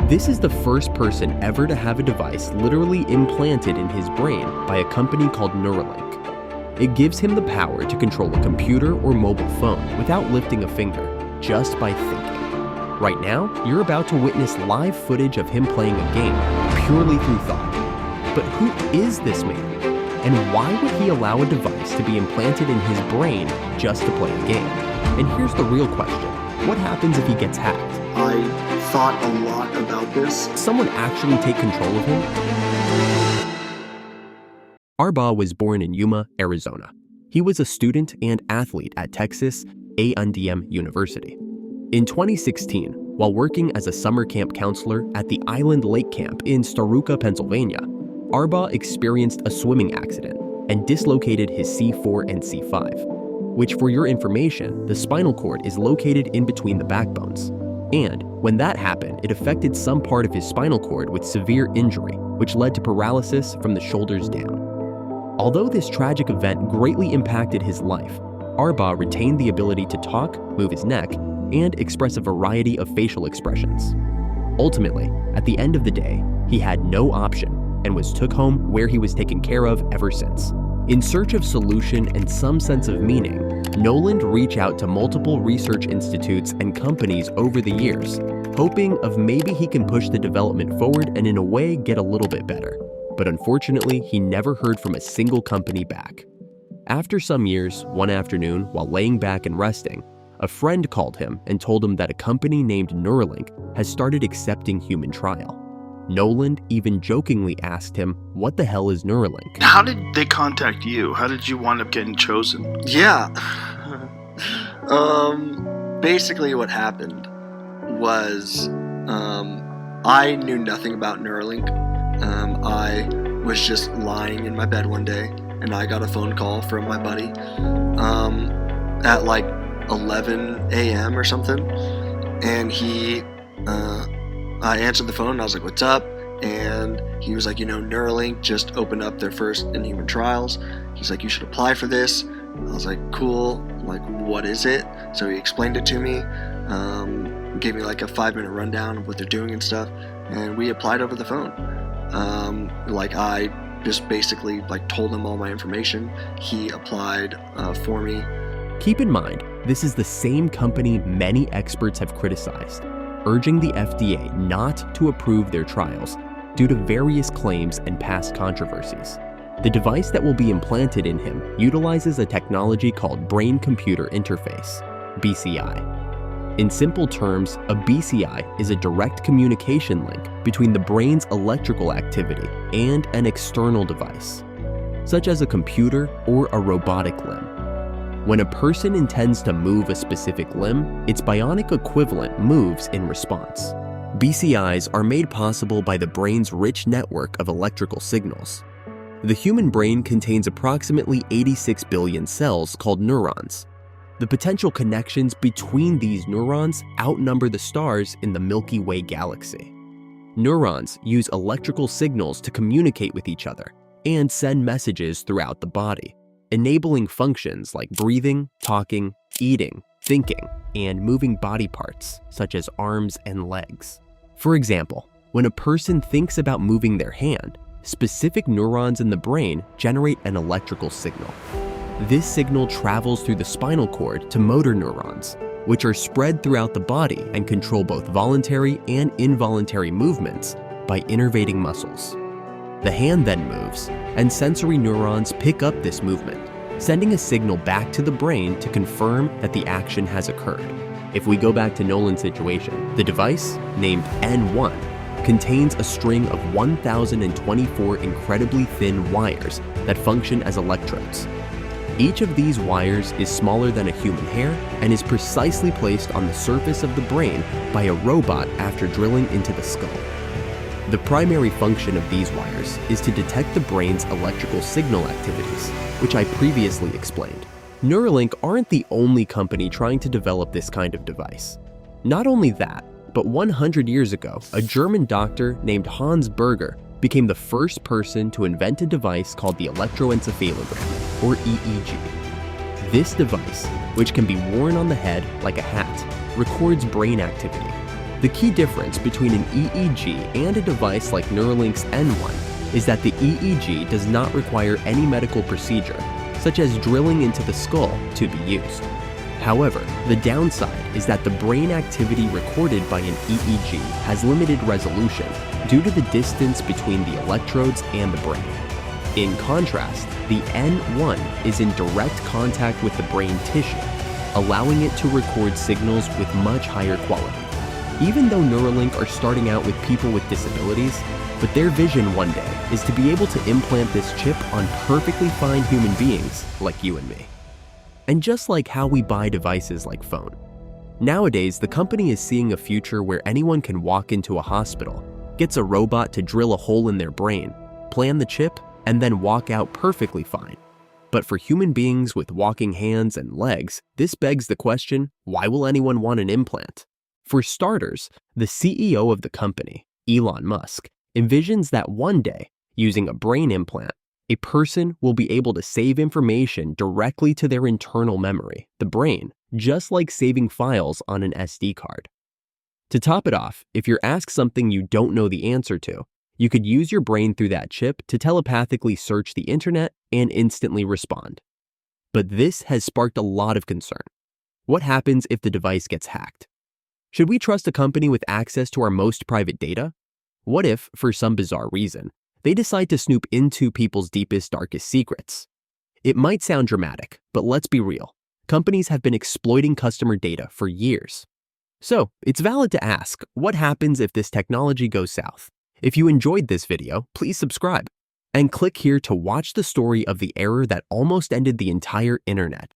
This is the first person ever to have a device literally implanted in his brain by a company called Neuralink. It gives him the power to control a computer or mobile phone without lifting a finger, just by thinking. Right now, you're about to witness live footage of him playing a game purely through thought. But who is this man? And why would he allow a device to be implanted in his brain just to play a game? And here's the real question. What happens if he gets hacked? I thought a lot about this. Someone actually take control of him? Arbaugh was born in Yuma, Arizona. He was a student and athlete at Texas A&M University. In 2016, while working as a summer camp counselor at the Island Lake Camp in Staruka, Pennsylvania, Arbaugh experienced a swimming accident and dislocated his C4 and C5, which, for your information, the spinal cord is located in between the backbones. And when that happened, it affected some part of his spinal cord with severe injury, which led to paralysis from the shoulders down. Although this tragic event greatly impacted his life, Arbaugh retained the ability to talk, move his neck, and express a variety of facial expressions. Ultimately, at the end of the day, he had no option and was took home, where he was taken care of ever since. In search of solution and some sense of meaning, Noland reached out to multiple research institutes and companies over the years, hoping of maybe he can push the development forward and in a way get a little bit better. But unfortunately, he never heard from a single company back. After some years, one afternoon, while laying back and resting, a friend called him and told him that a company named Neuralink has started accepting human trial. Noland even jokingly asked him, "What the hell is Neuralink?" How did they contact you? How did you wind up getting chosen? Yeah. Basically what happened was I knew nothing about Neuralink. I was just lying in my bed one day and I got a phone call from my buddy at like 11 a.m. or something, and I answered the phone and I was like, "What's up?" And he was like, Neuralink just opened up their first in-human trials. He's like, "You should apply for this." I was like, "Cool." I'm like, "What is it?" So he explained it to me, gave me like a 5-minute rundown of what they're doing and stuff, and we applied over the phone. I just basically told him all my information. He applied for me. Keep in mind, this is the same company many experts have criticized, urging the FDA not to approve their trials due to various claims and past controversies. The device that will be implanted in him utilizes a technology called Brain-Computer Interface, BCI. In simple terms, a BCI is a direct communication link between the brain's electrical activity and an external device, such as a computer or a robotic limb. When a person intends to move a specific limb, its bionic equivalent moves in response. BCIs are made possible by the brain's rich network of electrical signals. The human brain contains approximately 86 billion cells called neurons. The potential connections between these neurons outnumber the stars in the Milky Way galaxy. Neurons use electrical signals to communicate with each other and send messages throughout the body, enabling functions like breathing, talking, eating, thinking, and moving body parts, such as arms and legs. For example, when a person thinks about moving their hand, specific neurons in the brain generate an electrical signal. This signal travels through the spinal cord to motor neurons, which are spread throughout the body and control both voluntary and involuntary movements by innervating muscles. The hand then moves, and sensory neurons pick up this movement, sending a signal back to the brain to confirm that the action has occurred. If we go back to Noland's situation, the device, named N1, contains a string of 1,024 incredibly thin wires that function as electrodes. Each of these wires is smaller than a human hair and is precisely placed on the surface of the brain by a robot after drilling into the skull. The primary function of these wires is to detect the brain's electrical signal activities, which I previously explained. Neuralink aren't the only company trying to develop this kind of device. Not only that, but 100 years ago, a German doctor named Hans Berger became the first person to invent a device called the electroencephalogram, or EEG. This device, which can be worn on the head like a hat, records brain activity. The key difference between an EEG and a device like Neuralink's N1 is that the EEG does not require any medical procedure, such as drilling into the skull, to be used. However, the downside is that the brain activity recorded by an EEG has limited resolution due to the distance between the electrodes and the brain. In contrast, the N1 is in direct contact with the brain tissue, allowing it to record signals with much higher quality. Even though Neuralink are starting out with people with disabilities, but their vision one day is to be able to implant this chip on perfectly fine human beings like you and me. And just like how we buy devices like phone, nowadays the company is seeing a future where anyone can walk into a hospital, gets a robot to drill a hole in their brain, plant the chip, and then walk out perfectly fine. But for human beings with walking hands and legs, this begs the question, why will anyone want an implant? For starters, the CEO of the company, Elon Musk, envisions that one day, using a brain implant, a person will be able to save information directly to their internal memory, the brain, just like saving files on an SD card. To top it off, if you're asked something you don't know the answer to, you could use your brain through that chip to telepathically search the internet and instantly respond. But this has sparked a lot of concern. What happens if the device gets hacked? Should we trust a company with access to our most private data? What if, for some bizarre reason, they decide to snoop into people's deepest, darkest secrets? It might sound dramatic, but let's be real. Companies have been exploiting customer data for years. So, it's valid to ask, what happens if this technology goes south? If you enjoyed this video, please subscribe and click here to watch the story of the error that almost ended the entire internet.